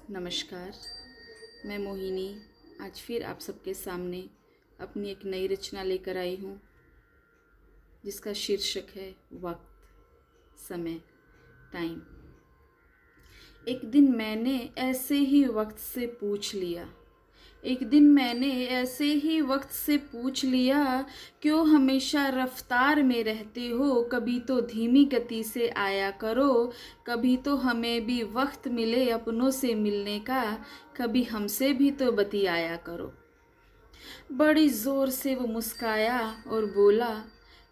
नमस्कार। मैं मोहिनी आज फिर आप सबके सामने अपनी एक नई रचना लेकर आई हूँ जिसका शीर्षक है वक्त, समय, टाइम। एक दिन मैंने ऐसे ही वक्त से पूछ लिया, क्यों हमेशा रफ्तार में रहते हो। कभी तो धीमी गति से आया करो, कभी तो हमें भी वक्त मिले अपनों से मिलने का, कभी हमसे भी तो बतियाया करो। बड़ी जोर से वो मुस्काया और बोला,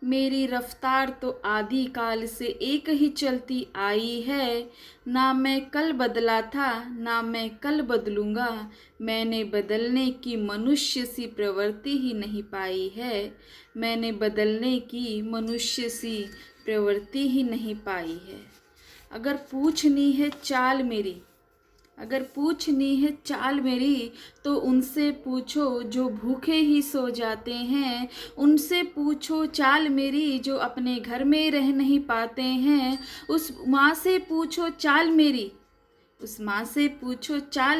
मेरी रफ्तार तो आदि काल से एक ही चलती आई है। ना मैं कल बदला था, ना मैं कल बदलूंगा। मैंने बदलने की मनुष्य सी प्रवृत्ति ही नहीं पाई है। मैंने बदलने की मनुष्य सी प्रवृत्ति ही नहीं पाई है। अगर पूछनी है चाल मेरी तो उनसे पूछो जो भूखे ही सो जाते हैं। उनसे पूछो चाल मेरी जो अपने घर में रह नहीं पाते हैं। उस माँ से पूछो चाल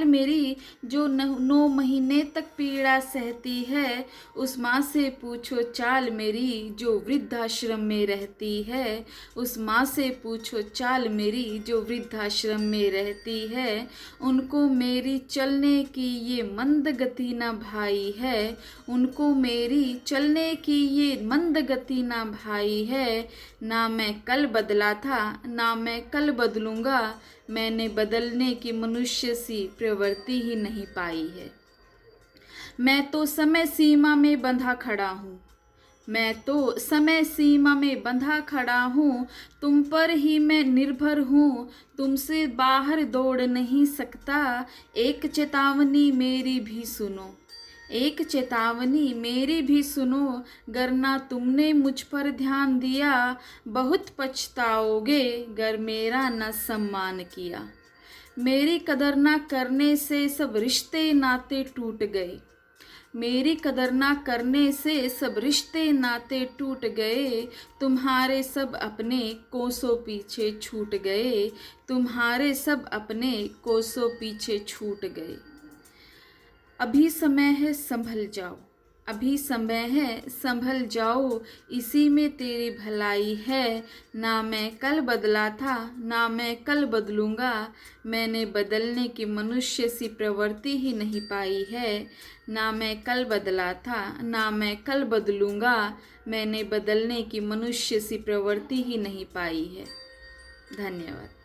मेरी जो 9 महीने तक पीड़ा सहती है। उस माँ से पूछो चाल मेरी जो वृद्धाश्रम में रहती है। उस माँ से पूछो चाल मेरी जो वृद्धाश्रम में रहती है। उनको मेरी चलने की ये मंद गति ना भाई है। उनको मेरी चलने की ये मंद गति ना भाई है। ना मैं कल बदला था, ना मैं कल बदलूंगा। मैंने बदलने की मनुष्य सी प्रवृत्ति ही नहीं पाई है। मैं तो समय सीमा में बंधा खड़ा हूँ। तुम पर ही मैं निर्भर हूँ, तुमसे बाहर दौड़ नहीं सकता। एक चेतावनी मेरी भी सुनो, गरना तुमने मुझ पर ध्यान दिया। बहुत पछताओगे गर मेरा न सम्मान किया। मेरी कदर ना करने से सब रिश्ते नाते टूट गए। तुम्हारे सब अपने कोसों पीछे छूट गए। अभी समय है संभल जाओ, इसी में तेरी भलाई है। ना मैं कल बदला था, ना मैं कल बदलूंगा। मैंने बदलने की मनुष्य सी प्रवृत्ति ही नहीं पाई है। ना मैं कल बदला था, ना मैं कल बदलूंगा। मैंने बदलने की मनुष्य सी प्रवृत्ति ही नहीं पाई है। धन्यवाद।